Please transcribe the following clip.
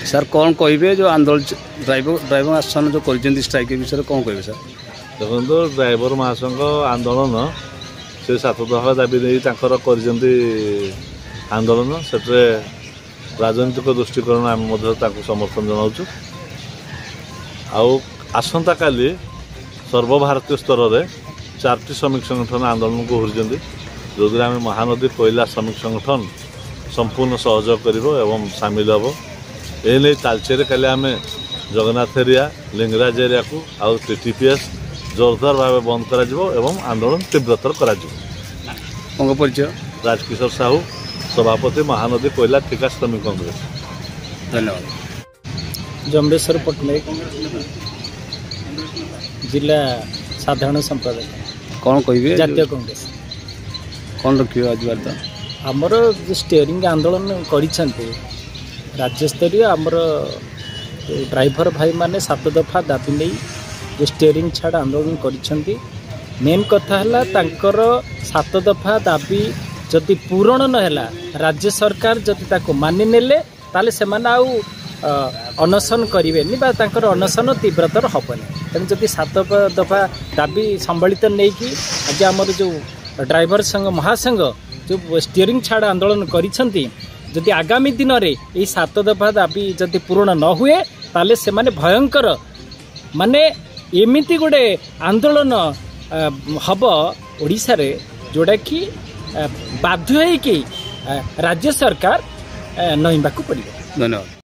Sir कौन कहे जो आंदोलन ड्राइवर आसन जो कर स्ट्राइक विषय कौन कहे सर? देखो ड्राइवर महासंघ आंदोलन से 7 दफा दाबी नहीं आंदोलन से राजनीतिक दृष्टिकोण आम समर्थन जनाऊँ। आसंता काली सर्वभारतीय स्तर में 4टी श्रमिक संगठन आंदोलन को हुरी जो आम महानदी कोयला श्रमिक संगठन संपूर्ण सहयोग कर सामिल हम एने तालचेर काली आम जगन्नाथ एरिया लिंगराज एरिया को आउ टीटीपीएस जोरदार भाव बंद कर आंदोलन तीव्रतर कर परिचय राजकिशोर साहू सभापति महानदी कोयला ठिका श्रमिक कांग्रेस। धन्यवाद। जम्बेश्वर पट्टनायक जिला साधारण संपादक कौन कहे जातीय कांग्रेस कौन रखिए आज वार्ता आमर जो स्टेयरिंग आंदोलन कर राज्यस्तरीय आमर ड्राइवर भाई माने 7 दफा दाबी नहीं जो स्टेयरिंग छाड़ आंदोलन कर मेन कथा है 7 दफा दाबी जदि पूरण नहला राज्य सरकार जदि ताको मानि नेले ताले से अनशन करेनि अनशन तीव्रतर हेनी तेणु जदि 7 दफा दाबी सम्मिलित नहीं कि आज आमर जो ड्राइवर संघ महासंघ जो स्टीयरिंग छाड़ आंदोलन करी आगामी दिन में यही 7 दफा दाबी जदि पूरण न हुए ताले से माने भयंकर माने एमिति गोटे आंदोलन हम ओडिशा रे जोड़ा कि बाध्य है कि राज्य सरकार नईबा को पड़े। धन्यवाद।